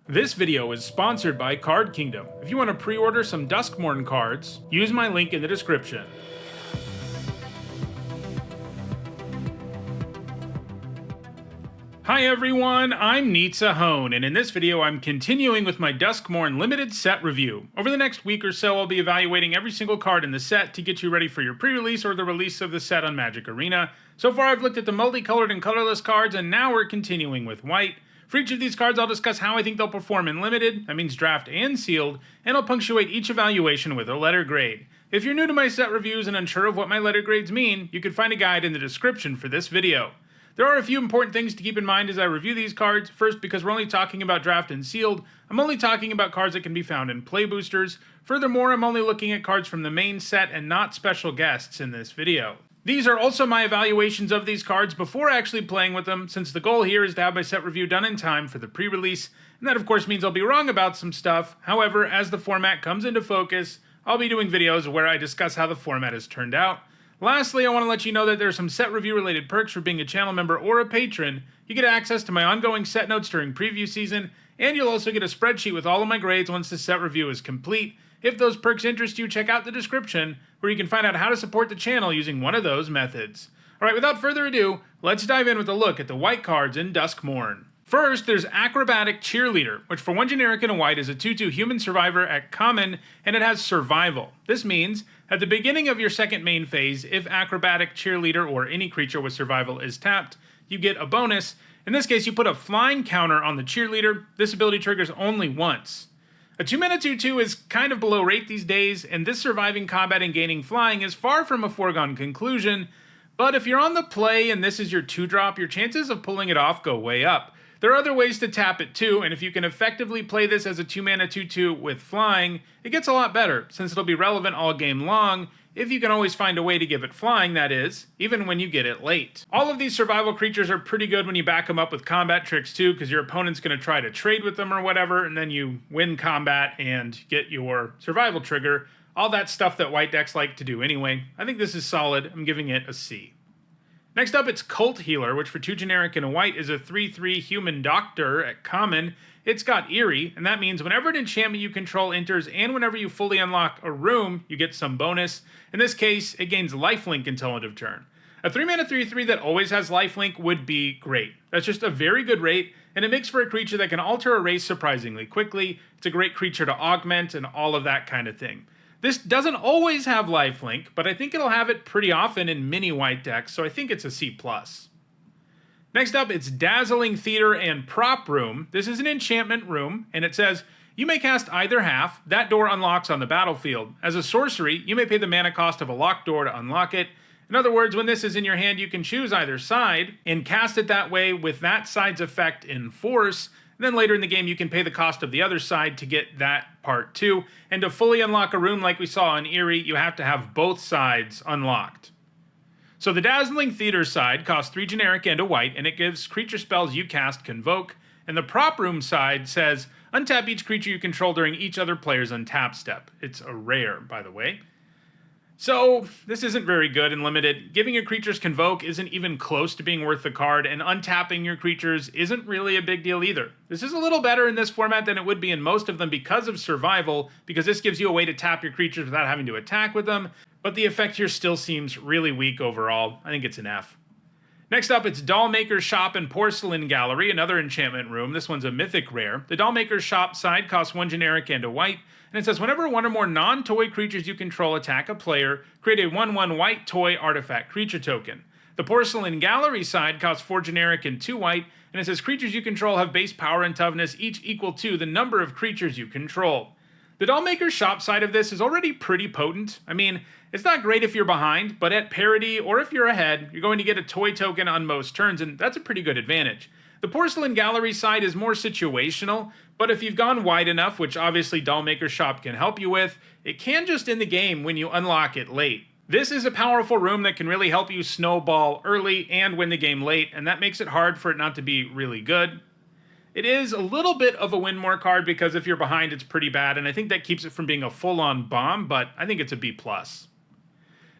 This video is sponsored by Card Kingdom. If you want to pre-order some Duskmourn cards, use my link in the description. Hi everyone, I'm Neatsahone, and in this video I'm continuing with my Duskmourn limited set review. Over the next week or so I'll be evaluating every single card in the set to get you ready for your pre-release or the release of the set on Magic Arena. So far I've looked at the multicolored and colorless cards, and now we're continuing with white. For each of these cards I'll discuss how I think they'll perform in limited, that means draft and sealed, and I'll punctuate each evaluation with a letter grade. If you're new to my set reviews and unsure of what my letter grades mean, you can find a guide in the description for this video. There are a few important things to keep in mind as I review these cards. First, because we're only talking about draft and sealed, I'm only talking about cards that can be found in play boosters. Furthermore, I'm only looking at cards from the main set and not special guests in this video. These are also my evaluations of these cards before actually playing with them, since the goal here is to have my set review done in time for the pre-release, and that of course means I'll be wrong about some stuff. However, as the format comes into focus, I'll be doing videos where I discuss how the format has turned out. Lastly, I want to let you know that there are some set review related perks for being a channel member or a patron. You get access to my ongoing set notes during preview season, and you'll also get a spreadsheet with all of my grades once the set review is complete. If those perks interest you, check out the description, where you can find out how to support the channel using one of those methods. Alright, without further ado, let's dive in with a look at the white cards in Duskmourn. First, there's Acrobatic Cheerleader, which for one generic and a white is a 2/2 human survivor at common, and it has survival. This means, at the beginning of your second main phase, if Acrobatic Cheerleader or any creature with survival is tapped, you get a bonus. In this case, you put a flying counter on the cheerleader. This ability triggers only once. A 2-mana 2/2 is kind of below rate these days, and this surviving combat and gaining flying is far from a foregone conclusion, but if you're on the play and this is your 2-drop, your chances of pulling it off go way up. There are other ways to tap it too, and if you can effectively play this as a 2-mana 2/2 with flying, it gets a lot better, since it'll be relevant all game long, if you can always find a way to give it flying, that is, even when you get it late. All of these survival creatures are pretty good when you back them up with combat tricks too, because your opponent's going to try to trade with them or whatever, and then you win combat and get your survival trigger. All that stuff that white decks like to do anyway. I think this is solid. I'm giving it a C. Next up, it's Cult Healer, which for 2 generic and a white is a 3/3 human doctor at common. It's got Eerie, and that means whenever an enchantment you control enters and whenever you fully unlock a room, you get some bonus. In this case, it gains lifelink until end of turn. A 3-mana 3/3 that always has lifelink would be great. That's just a very good rate, and it makes for a creature that can alter a race surprisingly quickly. It's a great creature to augment and all of that kind of thing. This doesn't always have lifelink, but I think it'll have it pretty often in many white decks, so I think it's a C+. Next up, it's Dazzling Theater and Prop Room. This is an enchantment room, and it says, you may cast either half. That door unlocks on the battlefield. As a sorcery, you may pay the mana cost of a locked door to unlock it. In other words, when this is in your hand, you can choose either side and cast it that way with that side's effect in force. And then later in the game, you can pay the cost of the other side to get that part too. And to fully unlock a room like we saw in Eerie, you have to have both sides unlocked. So the Dazzling Theater side costs 3 generic and a white, and it gives creature spells you cast Convoke. And the Prop Room side says, untap each creature you control during each other player's untap step. It's a rare, by the way. So, this isn't very good in limited. Giving your creatures Convoke isn't even close to being worth the card, and untapping your creatures isn't really a big deal either. This is a little better in this format than it would be in most of them because of survival, because this gives you a way to tap your creatures without having to attack with them, but the effect here still seems really weak overall. I think it's an F. Next up, it's Dollmaker's Shop and Porcelain Gallery, another enchantment room. This one's a mythic rare. The Dollmaker's Shop side costs 1 generic and a white, and it says whenever one or more non-toy creatures you control attack a player, create a 1/1 white toy artifact creature token. The Porcelain Gallery side costs 4 generic and 2 white, and it says creatures you control have base power and toughness, each equal to the number of creatures you control. The Dollmaker's Shop side of this is already pretty potent. I mean, it's not great if you're behind, but at parity or if you're ahead, you're going to get a toy token on most turns, and that's a pretty good advantage. The Porcelain Gallery side is more situational, but if you've gone wide enough, which obviously Dollmaker's Shop can help you with, it can just end the game when you unlock it late. This is a powerful room that can really help you snowball early and win the game late, and that makes it hard for it not to be really good. It is a little bit of a win more card because if you're behind, it's pretty bad, and I think that keeps it from being a full-on bomb, but I think it's a B+.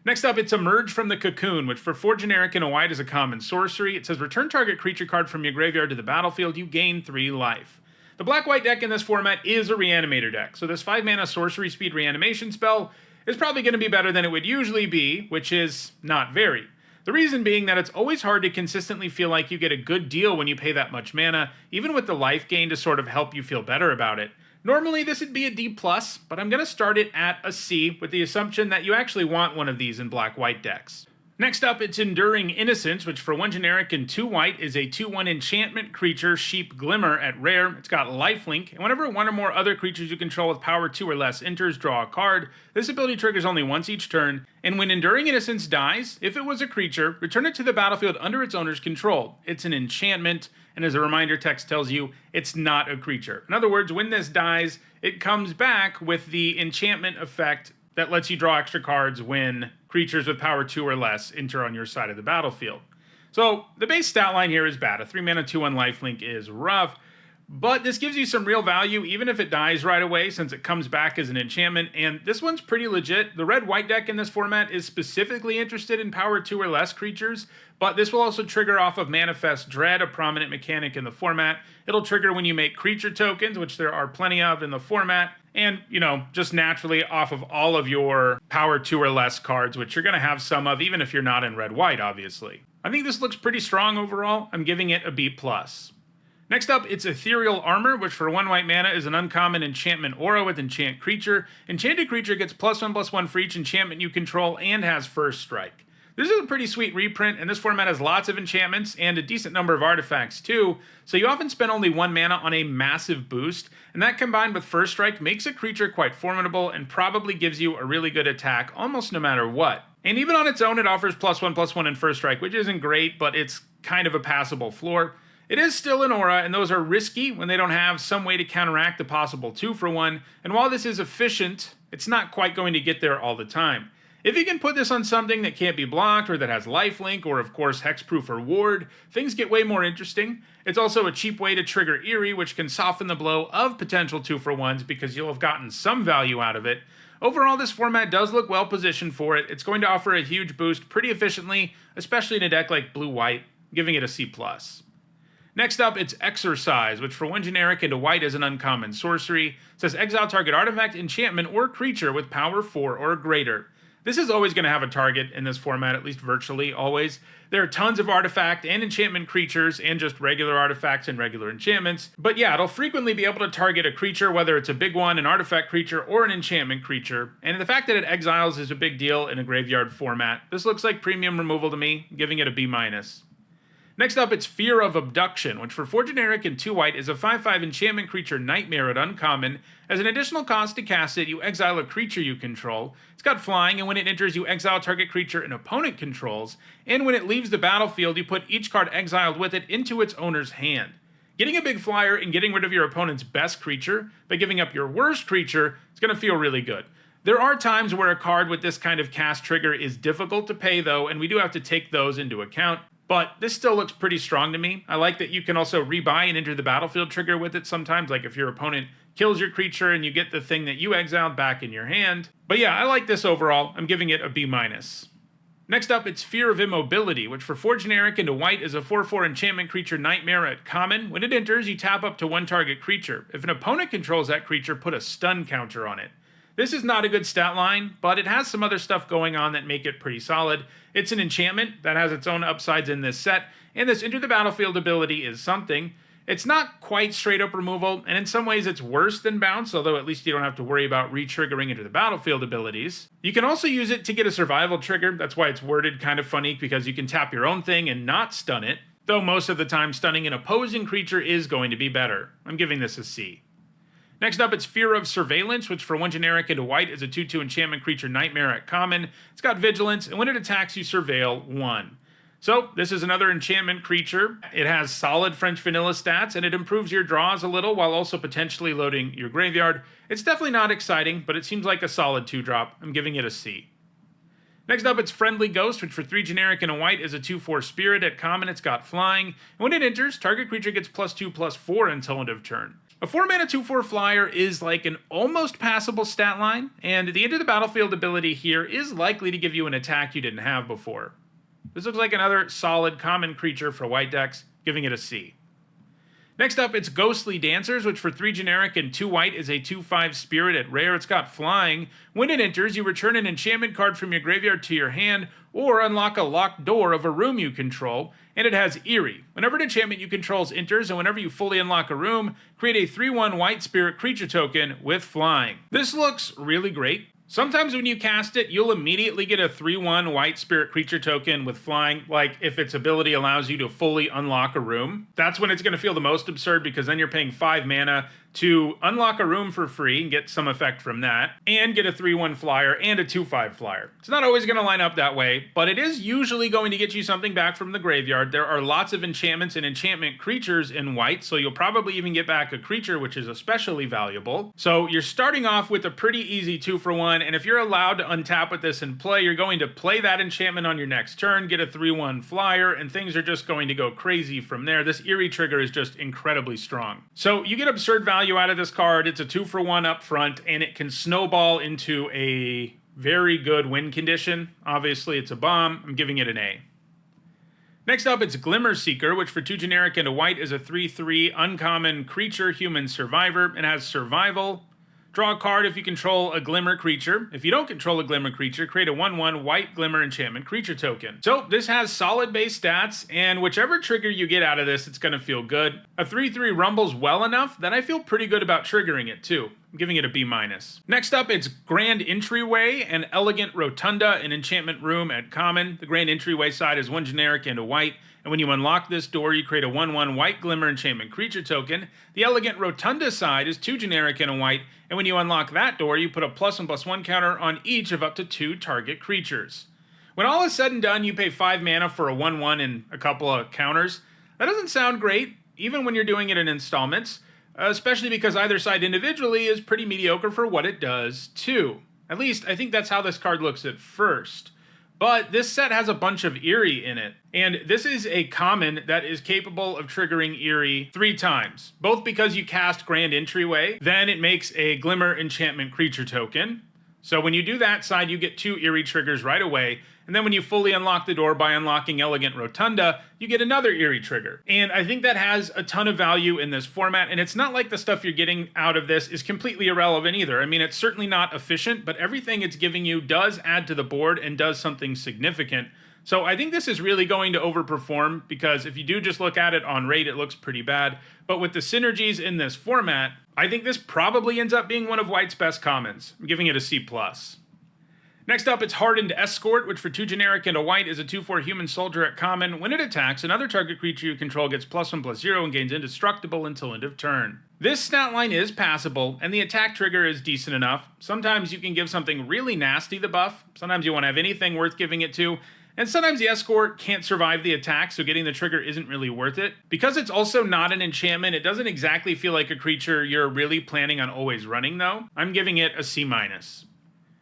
Next up, it's Emerge from the Cocoon, which for 4 generic and a white is a common sorcery. It says return target creature card from your graveyard to the battlefield, you gain 3 life. The black-white deck in this format is a Reanimator deck, so this 5-mana sorcery speed reanimation spell is probably going to be better than it would usually be, which is not very. The reason being that it's always hard to consistently feel like you get a good deal when you pay that much mana, even with the life gain to sort of help you feel better about it. Normally this would be a D+, but I'm going to start it at a C with the assumption that you actually want one of these in black-white decks. Next up, it's Enduring Innocence, which for 1 generic and 2 white is a 2/1 enchantment creature, Sheep Glimmer at rare. It's got lifelink, and whenever one or more other creatures you control with power 2 or less enters, draw a card. This ability triggers only once each turn, and when Enduring Innocence dies, if it was a creature, return it to the battlefield under its owner's control. It's an enchantment, and as a reminder, text tells you it's not a creature. In other words, when this dies, it comes back with the enchantment effect that lets you draw extra cards when creatures with power 2 or less enter on your side of the battlefield. So the base stat line here is bad. A 3-mana 2/1 lifelink is rough, but this gives you some real value even if it dies right away since it comes back as an enchantment, and this one's pretty legit. The red-white deck in this format is specifically interested in power 2 or less creatures, but this will also trigger off of Manifest Dread, a prominent mechanic in the format. It'll trigger when you make creature tokens, which there are plenty of in the format, and, just naturally off of all of your power 2 or less cards, which you're going to have some of, even if you're not in red-white, obviously. I think this looks pretty strong overall. I'm giving it a B+. Next up, it's Ethereal Armor, which for 1 white mana is an uncommon enchantment aura with enchant creature. Enchanted creature gets +1/+1 for each enchantment you control and has first strike. This is a pretty sweet reprint, and this format has lots of enchantments and a decent number of artifacts too, so you often spend only 1 mana on a massive boost, and that combined with first strike makes a creature quite formidable and probably gives you a really good attack almost no matter what. And even on its own, it offers +1/+1 in first strike, which isn't great, but it's kind of a passable floor. It is still an aura, and those are risky when they don't have some way to counteract the possible 2-for-1, and while this is efficient, it's not quite going to get there all the time. If you can put this on something that can't be blocked or that has lifelink or of course hexproof or ward, things get way more interesting. It's also a cheap way to trigger Eerie, which can soften the blow of potential 2-for-1s because you'll have gotten some value out of it. Overall, this format does look well positioned for it. It's going to offer a huge boost pretty efficiently, especially in a deck like blue-white, giving it a C+. Next up, it's Exorcise, which for 1 generic and a white is an uncommon sorcery. It says exile target artifact, enchantment, or creature with power 4 or greater. This is always going to have a target in this format, at least virtually always. There are tons of artifact and enchantment creatures and just regular artifacts and regular enchantments. But yeah, it'll frequently be able to target a creature, whether it's a big one, an artifact creature, or an enchantment creature. And the fact that it exiles is a big deal in a graveyard format. This looks like premium removal to me, giving it a B-. Next up, it's Fear of Abduction, which for 4 generic and 2 white is a 5/5 enchantment creature Nightmare at uncommon. As an additional cost to cast it, you exile a creature you control. It's got flying, and when it enters, you exile target creature an opponent controls, and when it leaves the battlefield, you put each card exiled with it into its owner's hand. Getting a big flyer and getting rid of your opponent's best creature by giving up your worst creature is going to feel really good. There are times where a card with this kind of cast trigger is difficult to pay though, and we do have to take those into account. But this still looks pretty strong to me. I like that you can also rebuy and enter the battlefield trigger with it sometimes, like if your opponent kills your creature and you get the thing that you exiled back in your hand. But yeah, I like this overall. I'm giving it a B-. Next up, it's Fear of Immobility, which for 4 generic and a white is a 4/4 enchantment creature Nightmare at common. When it enters, you tap up to 1 target creature. If an opponent controls that creature, put a stun counter on it. This is not a good stat line, but it has some other stuff going on that make it pretty solid. It's an enchantment that has its own upsides in this set, and this Enter the Battlefield ability is something. It's not quite straight up removal, and in some ways it's worse than Bounce, although at least you don't have to worry about re-triggering Enter the Battlefield abilities. You can also use it to get a survival trigger. That's why it's worded kind of funny, because you can tap your own thing and not stun it, though most of the time stunning an opposing creature is going to be better. I'm giving this a C. Next up, it's Fear of Surveillance, which for 1 generic and a white is a 2/2 enchantment creature Nightmare at common. It's got vigilance, and when it attacks, you surveil 1. So this is another enchantment creature. It has solid French vanilla stats, and it improves your draws a little while also potentially loading your graveyard. It's definitely not exciting, but it seems like a solid 2-drop. I'm giving it a C. Next up, it's Friendly Ghost, which for 3 generic and a white is a 2/4 spirit at common. It's got flying, and when it enters, target creature gets +2/+4 until end of turn. A 4-mana 2/4 flyer is like an almost passable stat line, and the Enter the Battlefield ability here is likely to give you an attack you didn't have before. This looks like another solid common creature for white decks, giving it a C. Next up, it's Ghostly Dancers, which for 3 generic and 2 white is a 2/5 spirit at rare. It's got flying. When it enters, you return an enchantment card from your graveyard to your hand, or unlock a locked door of a room you control, and it has Eerie. Whenever an enchantment you control enters, and whenever you fully unlock a room, create a 3/1 white spirit creature token with flying. This looks really great. Sometimes when you cast it, you'll immediately get a 3/1 white spirit creature token with flying, like if its ability allows you to fully unlock a room. That's when it's going to feel the most absurd, because then you're paying 5 mana to unlock a room for free and get some effect from that, and get a 3/1 flyer and a 2/5 flyer. It's not always going to line up that way, but it is usually going to get you something back from the graveyard. There are lots of enchantments and enchantment creatures in white, so you'll probably even get back a creature, which is especially valuable. So you're starting off with a pretty easy 2-for-1, and if you're allowed to untap with this and play, you're going to play that enchantment on your next turn, get a 3/1 flyer, and things are just going to go crazy from there. This Eerie trigger is just incredibly strong. So you get absurd value out of this card. It's a 2-for-1 up front, and it can snowball into a very good win condition. Obviously, it's a bomb. I'm giving it an A. Next up, it's Glimmer Seeker, which for 2 generic and a white is a 3/3 uncommon creature, human survivor. It has survival. Draw a card if you control a Glimmer creature. If you don't control a Glimmer creature, create a 1/1 white Glimmer enchantment creature token. So this has solid base stats, and whichever trigger you get out of this, it's going to feel good. A 3/3 rumbles well enough that I feel pretty good about triggering it too. I'm giving it a B-. Next up, it's Grand Entryway, an Elegant Rotunda, an enchantment room at common. The Grand Entryway side is 1 generic and a white, and when you unlock this door, you create a 1/1 white Glimmer enchantment creature token. The Elegant Rotunda side is 2 generic and a white, and when you unlock that door, you put a +1/+1 counter on each of up to 2 target creatures. When all is said and done, you pay 5 mana for a 1/1 and a couple of counters. That doesn't sound great, even when you're doing it in installments, especially because either side individually is pretty mediocre for what it does, too. At least, I think that's how this card looks at first. But this set has a bunch of Eerie in it, and this is a common that is capable of triggering Eerie 3 times, both because you cast Grand Entryway, then it makes a Glimmer enchantment creature token. So when you do that side, you get 2 Eerie triggers right away, and then when you fully unlock the door by unlocking Elegant Rotunda, you get another Eerie trigger. And I think that has a ton of value in this format, and it's not like the stuff you're getting out of this is completely irrelevant either. I mean, it's certainly not efficient, but everything it's giving you does add to the board and does something significant. So I think this is really going to overperform, because if you do just look at it on rate, it looks pretty bad. But with the synergies in this format, I think this probably ends up being one of White's best commons. I'm giving it a C+. Next up, it's Hardened Escort, which for 2 generic and a white is a 2/4 human soldier at common. When it attacks, another target creature you control gets +1/+0 and gains indestructible until end of turn. This stat line is passable, and the attack trigger is decent enough. Sometimes you can give something really nasty the buff, sometimes you won't have anything worth giving it to, and sometimes the Escort can't survive the attack, so getting the trigger isn't really worth it. Because it's also not an enchantment, it doesn't exactly feel like a creature you're really planning on always running, though. I'm giving it a C-.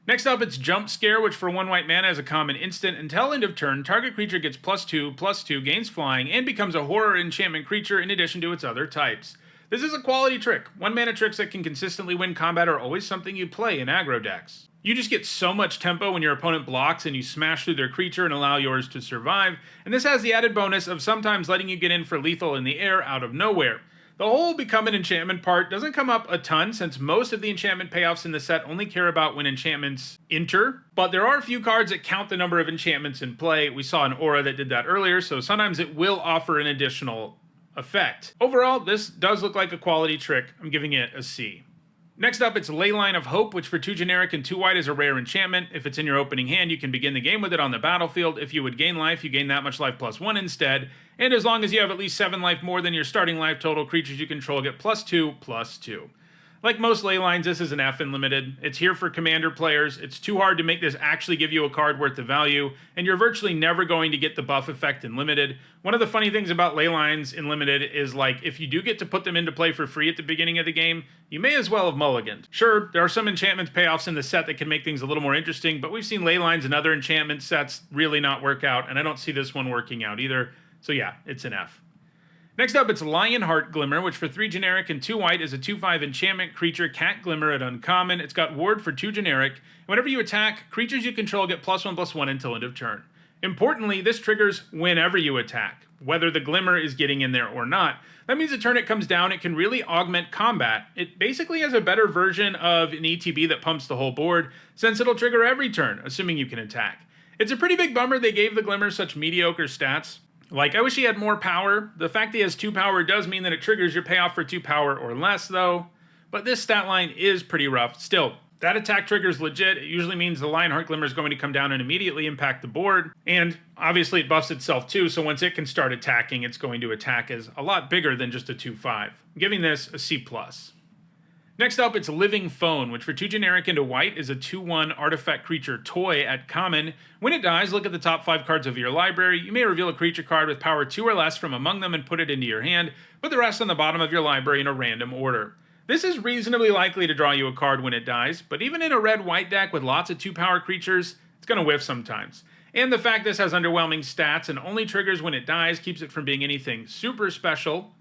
Next up, it's Jump Scare, which for 1 white mana is a common instant. Until end of turn, target creature gets +2/+2, gains flying, and becomes a horror enchantment creature in addition to its other types. This is a quality trick. 1 mana tricks that can consistently win combat are always something you play in aggro decks. You just get so much tempo when your opponent blocks and you smash through their creature and allow yours to survive, and this has the added bonus of sometimes letting you get in for lethal in the air out of nowhere. The whole become an enchantment part doesn't come up a ton, since most of the enchantment payoffs in the set only care about when enchantments enter, but there are a few cards that count the number of enchantments in play. We saw an Aura that did that earlier, so sometimes it will offer an additional effect. Overall, this does look like a quality trick. I'm giving it a C. Next up, it's Leyline of Hope, which for 2 generic and 2 white is a rare enchantment. If it's in your opening hand, you can begin the game with it on the battlefield. If you would gain life, you gain that much life +1 instead. And as long as you have at least 7 life more than your starting life total, creatures you control get +2/+2. Like most Leylines, this is an F in Limited. It's here for Commander players. It's too hard to make this actually give you a card worth the value, and you're virtually never going to get the buff effect in Limited. One of the funny things about Leylines in Limited is, like, if you do get to put them into play for free at the beginning of the game, you may as well have mulliganed. Sure, there are some enchantments payoffs in the set that can make things a little more interesting, but we've seen Leylines and other enchantment sets really not work out, and I don't see this one working out either. So yeah, it's an F. Next up, it's Lionheart Glimmer, which for 3 generic and 2 white is a 2/5 enchantment creature, Cat Glimmer at uncommon. It's got Ward for 2 generic, and whenever you attack, creatures you control get +1/+1 until end of turn. Importantly, this triggers whenever you attack. whether the Glimmer is getting in there or not. That means the turn it comes down, it can really augment combat. It basically has a better version of an ETB that pumps the whole board, since it'll trigger every turn, assuming you can attack. It's a pretty big bummer they gave the Glimmer such mediocre stats. Like, I wish he had more power. The fact that he has 2 power does mean that it triggers your payoff for 2 power or less, though. But this stat line is pretty rough. Still, that attack trigger is legit. It usually means the Lionheart Glimmer is going to come down and immediately impact the board. And obviously it buffs itself too, so once it can start attacking, it's going to attack as a lot bigger than just a 2-5. I'm giving this a C+. Next up, it's Living Phone, which for 2 generic into white is a 2/1 artifact creature toy at common. When it dies, look at the top 5 cards of your library. You may reveal a creature card with power 2 or less from among them and put it into your hand. Put the rest on the bottom of your library in a random order. This is reasonably likely to draw you a card when it dies, but even in a red-white deck with lots of 2-power creatures, it's going to whiff sometimes. And the fact this has underwhelming stats and only triggers when it dies keeps it from being anything super special.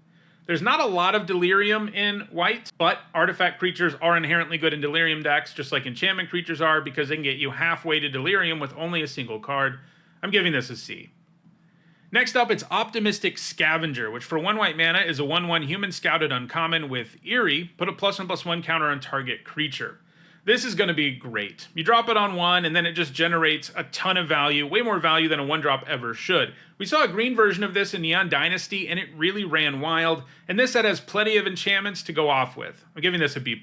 There's not a lot of Delirium in white, but artifact creatures are inherently good in Delirium decks, just like enchantment creatures are, because they can get you halfway to Delirium with only a single card. I'm giving this a C. Next up, it's Optimistic Scavenger, which for 1 white mana is a 1/1 human scouted uncommon with Eerie. Put a +1/+1 counter on target creature. This is going to be great. You drop it on 1, and then it just generates a ton of value, way more value than a 1-drop ever should. We saw a green version of this in Neon Dynasty, and it really ran wild, and this set has plenty of enchantments to go off with. I'm giving this a B+.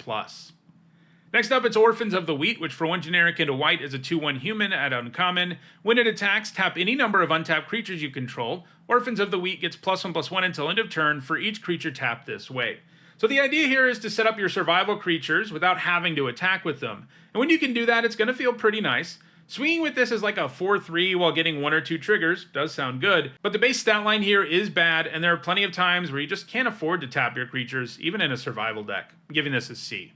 Next up, it's Orphans of the Wheat, which for 1 generic into white is a 2/1 human at uncommon. When it attacks, tap any number of untapped creatures you control. Orphans of the Wheat gets +1/+1 until end of turn for each creature tapped this way. So the idea here is to set up your survival creatures without having to attack with them. And when you can do that, it's going to feel pretty nice. Swinging with this is like a 4/3 while getting 1 or 2 triggers. Does sound good. But the base stat line here is bad, and there are plenty of times where you just can't afford to tap your creatures, even in a survival deck. I'm giving this a C.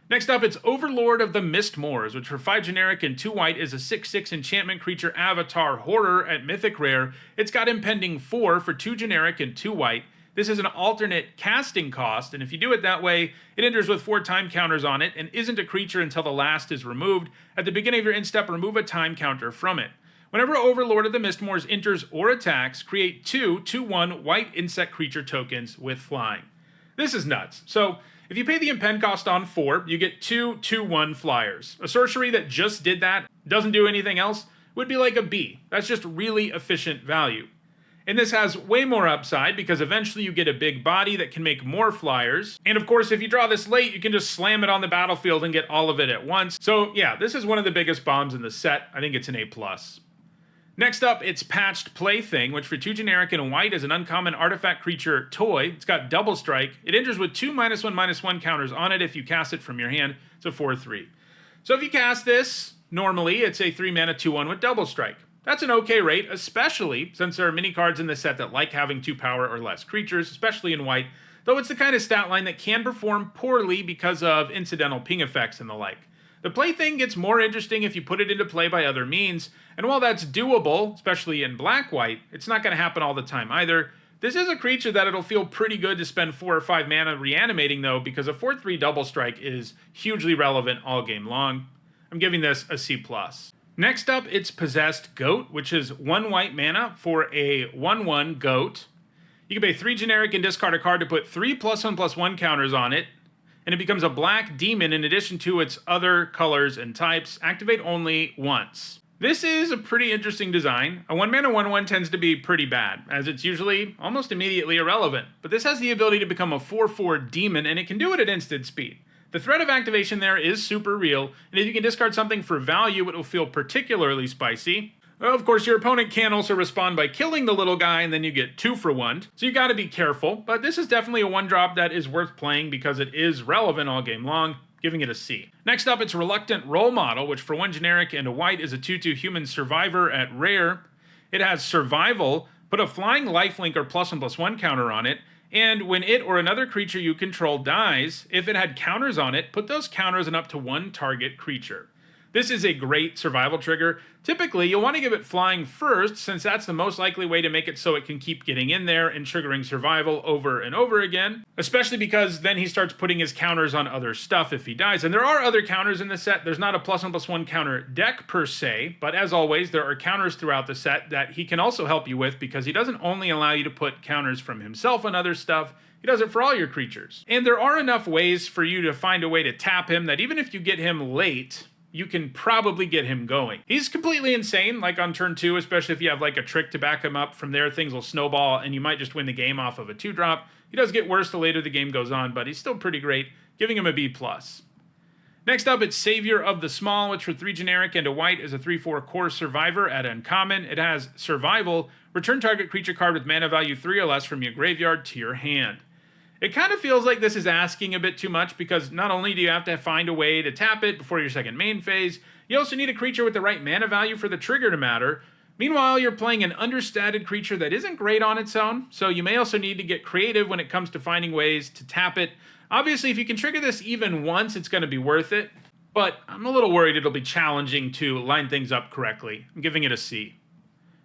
Next up, it's Overlord of the Mistmoors, which for 5 generic and 2 white is a 6/6 enchantment creature avatar horror at Mythic Rare. It's got impending 4 for 2 generic and 2 white. This is an alternate casting cost, and if you do it that way, it enters with 4 time counters on it and isn't a creature until the last is removed. At the beginning of your end step, remove a time counter from it. Whenever Overlord of the Mistmoors enters or attacks, create 2 2/1 white insect creature tokens with flying. This is nuts. So, if you pay the impend cost on 4, you get 2 2/1 flyers. A sorcery that just did that, doesn't do anything else, would be like a B. That's just really efficient value. And this has way more upside because eventually you get a big body that can make more flyers. And of course, if you draw this late, you can just slam it on the battlefield and get all of it at once. So yeah, this is one of the biggest bombs in the set. I think it's an A+. Next up, it's Patched Plaything, which for 2 generic and a white is an uncommon artifact creature toy. It's got double strike. It enters with 2 -1/-1 counters on it if you cast it from your hand. It's a 4/3. So if you cast this, normally it's a 3 mana 2/1 with double strike. That's an okay rate, especially since there are many cards in this set that like having 2 power or less creatures, especially in white, though it's the kind of stat line that can perform poorly because of incidental ping effects and the like. The Plaything gets more interesting if you put it into play by other means, and while that's doable, especially in black-white, it's not going to happen all the time either. This is a creature that it'll feel pretty good to spend 4 or 5 mana reanimating though, because a 4/3 double strike is hugely relevant all game long. I'm giving this a C+. Next up, it's Possessed Goat, which is 1 white mana for a 1/1 goat. You can pay 3 generic and discard a card to put 3 +1/+1 counters on it, and it becomes a black demon in addition to its other colors and types. Activate only once. This is a pretty interesting design. A 1 mana 1/1 tends to be pretty bad, as it's usually almost immediately irrelevant, but this has the ability to become a 4/4 demon, and it can do it at instant speed. The threat of activation there is super real, and if you can discard something for value, it will feel particularly spicy. Well, of course, your opponent can also respond by killing the little guy, and then you get 2 for 1, so you gotta be careful, but this is definitely a 1-drop that is worth playing because it is relevant all game long, giving it a C. Next up, it's Reluctant Role Model, which for 1 generic and a white is a 2/2 human survivor at rare. It has survival, put a flying lifelink or +1/+1 counter on it, and when it or another creature you control dies, if it had counters on it, put those counters on up to 1 target creature. This is a great survival trigger. Typically, you'll want to give it flying first, since that's the most likely way to make it so it can keep getting in there and triggering survival over and over again, especially because then he starts putting his counters on other stuff if he dies. And there are other counters in the set. There's not a +1/+1 counter deck per se, but as always, there are counters throughout the set that he can also help you with, because he doesn't only allow you to put counters from himself on other stuff, he does it for all your creatures. And there are enough ways for you to find a way to tap him that even if you get him late, you can probably get him going. He's completely insane, like on turn 2, especially if you have like a trick to back him up. From there, things will snowball and you might just win the game off of a 2-drop. He does get worse the later the game goes on, but he's still pretty great, giving him a B+. Next up, it's Savior of the Small, which for 3 generic and a white is a 3/4 core survivor at uncommon. It has survival, return target creature card with mana value 3 or less from your graveyard to your hand. It kind of feels like this is asking a bit too much, because not only do you have to find a way to tap it before your second main phase, you also need a creature with the right mana value for the trigger to matter. Meanwhile, you're playing an understated creature that isn't great on its own, so you may also need to get creative when it comes to finding ways to tap it. Obviously, if you can trigger this even once, it's going to be worth it, but I'm a little worried it'll be challenging to line things up correctly. I'm giving it a C.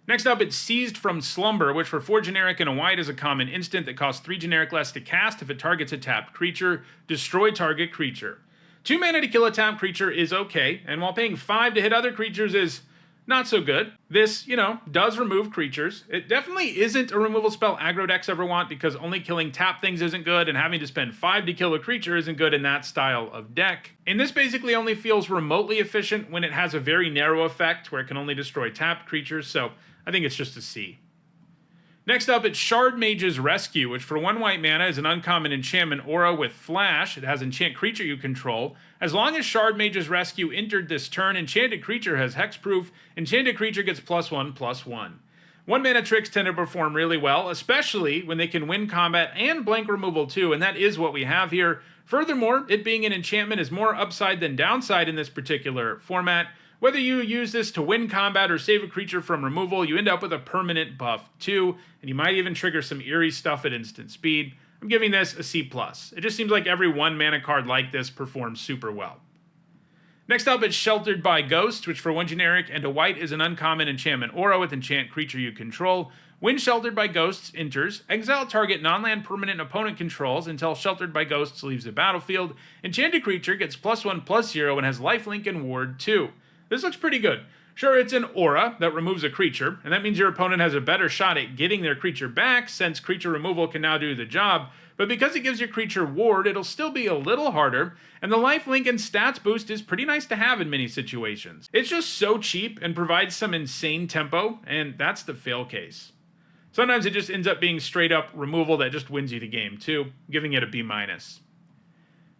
Next up, it's Seized from Slumber, which for 4 generic and a white is a common instant that costs 3 generic less to cast if it targets a tapped creature. Destroy target creature. 2 mana to kill a tapped creature is okay, and while paying 5 to hit other creatures is not so good. This, does remove creatures. It definitely isn't a removal spell aggro decks ever want, because only killing tap things isn't good, and having to spend 5 to kill a creature isn't good in that style of deck. And this basically only feels remotely efficient when it has a very narrow effect where it can only destroy tapped creatures, so I think it's just a C. Next up, it's Shard Mage's Rescue, which for 1 white mana is an uncommon enchantment aura with flash. It has enchant creature you control. As long as Shard Mage's Rescue entered this turn, enchanted creature has hexproof. Enchanted creature gets +1/+1. 1 mana tricks tend to perform really well, especially when they can win combat and blank removal too, and that is what we have here. Furthermore, it being an enchantment is more upside than downside in this particular format. Whether you use this to win combat or save a creature from removal, you end up with a permanent buff too, and you might even trigger some eerie stuff at instant speed. I'm giving this a C+. It just seems like every 1 mana card like this performs super well. Next up, it's Sheltered by Ghosts, which for 1 generic and a white is an uncommon enchantment aura with enchant creature you control. When Sheltered by Ghosts enters, exile target non-land permanent opponent controls until Sheltered by Ghosts leaves the battlefield. Enchanted creature gets +1/+0 and has lifelink and ward 2. This looks pretty good. Sure, it's an aura that removes a creature, and that means your opponent has a better shot at getting their creature back, since creature removal can now do the job, but because it gives your creature ward, it'll still be a little harder, and the lifelink and stats boost is pretty nice to have in many situations. It's just so cheap and provides some insane tempo, and that's the fail case. Sometimes it just ends up being straight up removal that just wins you the game too, giving it a B-.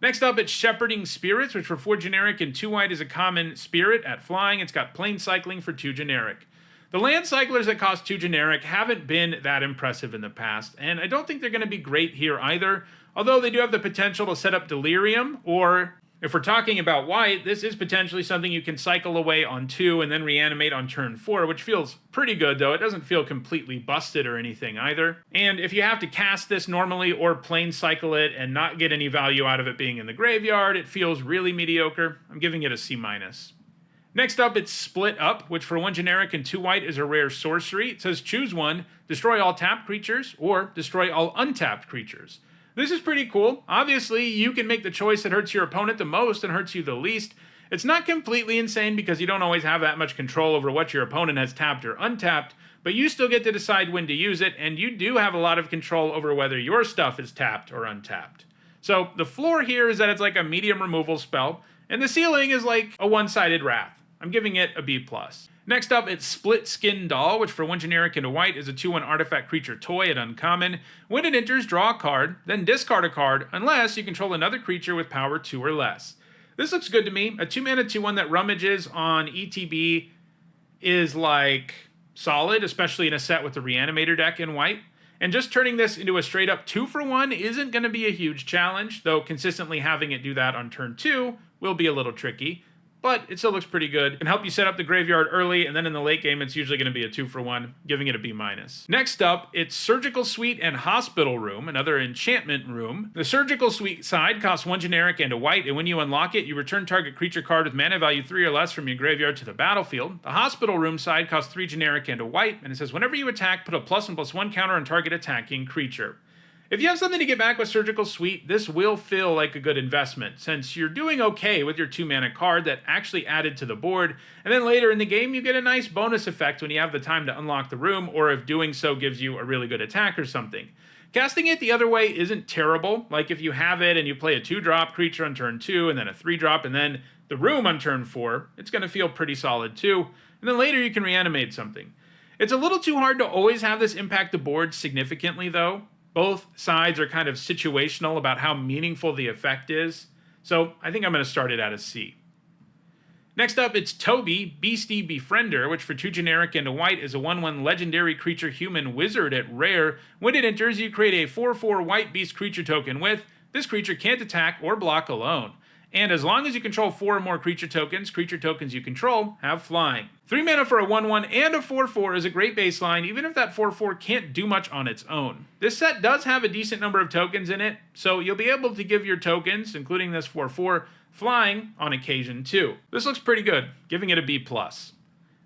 Next up, it's Shepherding Spirits, which for 4 generic and 2 white is a common spirit at flying. It's got plane cycling for 2 generic. The land cyclers that cost 2 generic haven't been that impressive in the past, and I don't think they're going to be great here either, although they do have the potential to set up Delirium, or if we're talking about white, this is potentially something you can cycle away on 2 and then reanimate on turn 4, which feels pretty good, though. It doesn't feel completely busted or anything either. And if you have to cast this normally or plane cycle it and not get any value out of it being in the graveyard, it feels really mediocre. I'm giving it a C-. Next up, it's Split Up, which for 1 generic and 2 white is a rare sorcery. It says choose one, destroy all tapped creatures, or destroy all untapped creatures. This is pretty cool. Obviously, you can make the choice that hurts your opponent the most and hurts you the least. It's not completely insane because you don't always have that much control over what your opponent has tapped or untapped, but you still get to decide when to use it, and you do have a lot of control over whether your stuff is tapped or untapped. So the floor here is that it's like a medium removal spell, and the ceiling is like a one-sided wrath. I'm giving it a B+. Next up, it's Split Skin Doll, which for 1 generic and a white is a 2/1 artifact creature toy at uncommon. When it enters, draw a card, then discard a card, unless you control another creature with power 2 or less. This looks good to me. A 2 mana 2/1 that rummages on ETB is like solid, especially in a set with the Reanimator deck in white. And just turning this into a straight up 2-for-1 isn't going to be a huge challenge, though consistently having it do that on turn 2 will be a little tricky. but it still looks pretty good. It can help you set up the graveyard early, and then in the late game, it's usually going to be a 2-for-1, giving it a B-. Next up, it's Surgical Suite and Hospital Room, another enchantment room. The Surgical Suite side costs 1 generic and a white, and when you unlock it, you return target creature card with mana value 3 or less from your graveyard to the battlefield. The Hospital Room side costs 3 generic and a white, and it says whenever you attack, put a +1/+1 counter on target attacking creature. If you have something to get back with Surgical Suite, this will feel like a good investment, since you're doing okay with your 2-mana card that actually added to the board, and then later in the game you get a nice bonus effect when you have the time to unlock the room, or if doing so gives you a really good attack or something. Casting it the other way isn't terrible, like if you have it and you play a 2-drop creature on turn 2, and then a 3-drop, and then the room on turn 4, it's going to feel pretty solid too, and then later you can reanimate something. It's a little too hard to always have this impact the board significantly though. Both sides are kind of situational about how meaningful the effect is, so I think I'm going to start it at a C. Next up, it's Toby, Beastie Befriender, which for 2 generic and a white is a 1/1 legendary creature human wizard at rare. When it enters, you create a 4/4 white beast creature token with, this creature can't attack or block alone. And as long as you control 4 or more creature tokens you control have flying. 3 mana for a 1/1 and a 4/4 is a great baseline, even if that 4/4 can't do much on its own. This set does have a decent number of tokens in it, so you'll be able to give your tokens, including this 4/4, flying on occasion too. This looks pretty good, giving it a B+.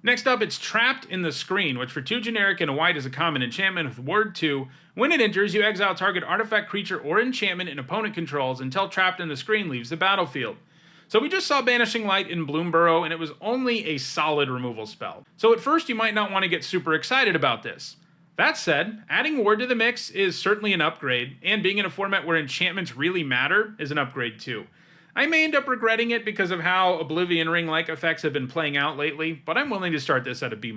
Next up, it's Trapped in the Screen, which for 2 generic and a white is a common enchantment with word 2. When it enters, you exile target artifact, creature, or enchantment an opponent controls until Trapped in the Screen leaves the battlefield. So we just saw Banishing Light in Bloomburrow, and it was only a solid removal spell. So at first you might not want to get super excited about this. That said, adding Ward to the mix is certainly an upgrade, and being in a format where enchantments really matter is an upgrade too. I may end up regretting it because of how Oblivion Ring-like effects have been playing out lately, but I'm willing to start this at a B-.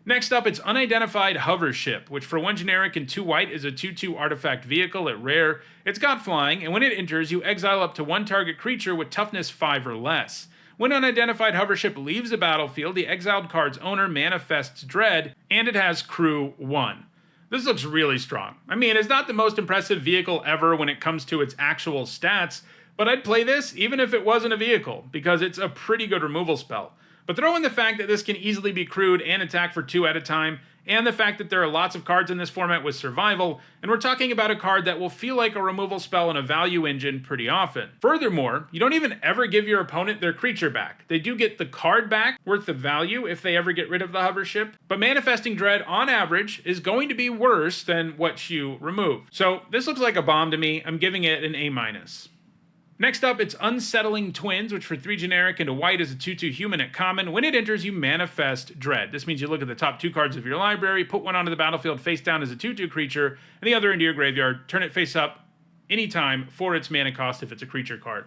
Next up, it's Unidentified Hovership, which for 1 generic and 2 white is a 2/2 artifact vehicle at rare. It's got flying, and when it enters, you exile up to 1 target creature with toughness 5 or less. When Unidentified Hovership leaves the battlefield, the exiled card's owner manifests Dread, and it has Crew 1. This looks really strong. I mean, it's not the most impressive vehicle ever when it comes to its actual stats, but I'd play this even if it wasn't a vehicle, because it's a pretty good removal spell. But throw in the fact that this can easily be crewed and attack for 2 at a time, and the fact that there are lots of cards in this format with survival, and we're talking about a card that will feel like a removal spell in a value engine pretty often. Furthermore, you don't even ever give your opponent their creature back. They do get the card back, worth the value if they ever get rid of the Hovership, but Manifesting Dread, on average, is going to be worse than what you remove. So this looks like a bomb to me. I'm giving it an A-. Next up, it's Unsettling Twins, which for 3 generic and a white is a 2/2 human at common. When it enters, you manifest Dread. This means you look at the top 2 cards of your library, put one onto the battlefield face down as a 2/2 creature, and the other into your graveyard, turn it face up anytime for its mana cost if it's a creature card.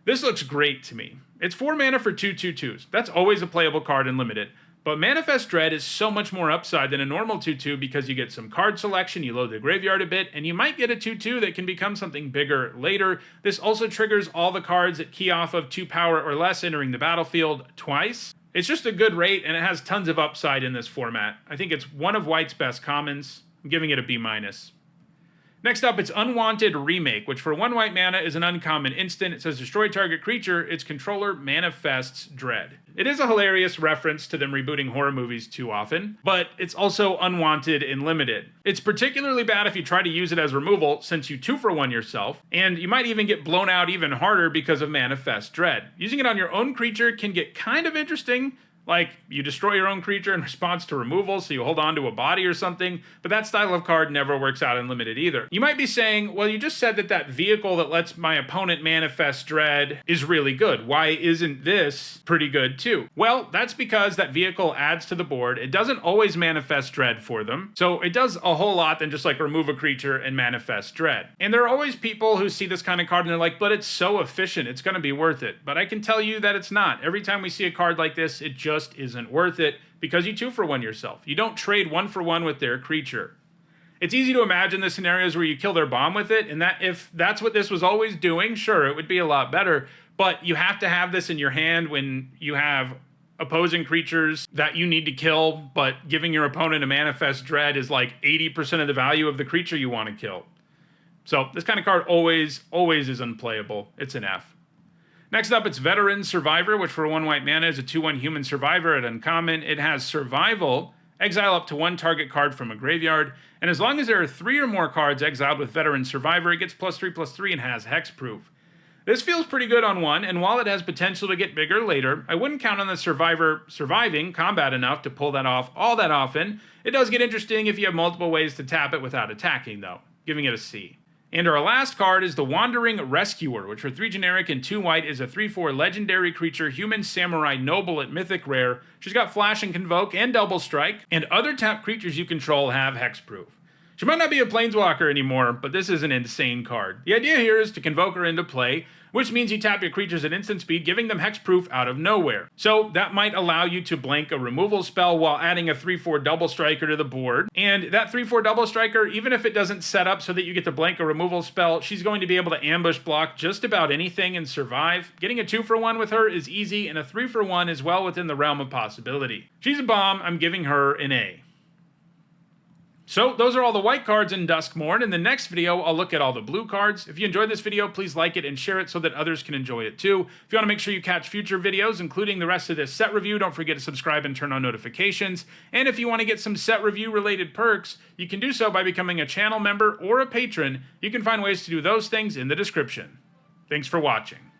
This looks great to me. It's 4 mana for 2 2/2s. That's always a playable card in Limited. But Manifest Dread is so much more upside than a normal 2/2 because you get some card selection, you load the graveyard a bit, and you might get a 2/2 that can become something bigger later. This also triggers all the cards that key off of 2 power or less entering the battlefield twice. It's just a good rate, and it has tons of upside in this format. I think it's one of White's best commons. I'm giving it a B-. Next up, it's Unwanted Remake, which for 1 white mana is an uncommon instant. It says destroy target creature, its controller manifests Dread. It is a hilarious reference to them rebooting horror movies too often, but it's also unwanted in Limited. It's particularly bad if you try to use it as removal, since you 2-for-1 yourself, and you might even get blown out even harder because of Manifest Dread. Using it on your own creature can get kind of interesting, like you destroy your own creature in response to removal, so you hold on to a body or something, but that style of card never works out in Limited either. You might be saying, well, you just said that that vehicle that lets my opponent manifest Dread is really good. Why isn't this pretty good too? Well, that's because that vehicle adds to the board. It doesn't always manifest Dread for them, so it does a whole lot than just like remove a creature and manifest Dread. And there are always people who see this kind of card and they're like, but it's so efficient, it's gonna be worth it. But I can tell you that it's not. Every time we see a card like this, it just isn't worth it because you 2-for-1 yourself. You don't trade 1-for-1 with their creature. It's easy to imagine the scenarios where you kill their bomb with it, and that if that's what this was always doing, sure, it would be a lot better, but you have to have this in your hand when you have opposing creatures that you need to kill, but giving your opponent a Manifest Dread is like 80% of the value of the creature you want to kill. So this kind of card always is unplayable. It's an F. Next up, it's Veteran Survivor, which for 1 white mana is a 2/1 human survivor at uncommon. It has Survival, exile up to 1 target card from a graveyard, and as long as there are 3 or more cards exiled with Veteran Survivor, it gets +3/+3 and has hexproof. This feels pretty good on 1, and while it has potential to get bigger later, I wouldn't count on the Survivor surviving combat enough to pull that off all that often. It does get interesting if you have multiple ways to tap it without attacking, though, giving it a C. And our last card is the Wandering Rescuer, which for 3 generic and 2 white is a 3/4 legendary creature, human samurai noble at mythic rare. She's got Flash and Convoke and Double Strike, and other tap creatures you control have hexproof. She might not be a planeswalker anymore, but this is an insane card. The idea here is to convoke her into play, which means you tap your creatures at instant speed, giving them hexproof out of nowhere. So that might allow you to blank a removal spell while adding a 3/4 double striker to the board. And that 3/4 double striker, even if it doesn't set up so that you get to blank a removal spell, she's going to be able to ambush block just about anything and survive. Getting a 2-for-1 with her is easy, and a 3-for-1 is well within the realm of possibility. She's a bomb. I'm giving her an A. So those are all the white cards in Duskmourn. In the next video, I'll look at all the blue cards. If you enjoyed this video, please like it and share it so that others can enjoy it too. If you want to make sure you catch future videos, including the rest of this set review, don't forget to subscribe and turn on notifications. And if you want to get some set review related perks, you can do so by becoming a channel member or a patron. You can find ways to do those things in the description. Thanks for watching.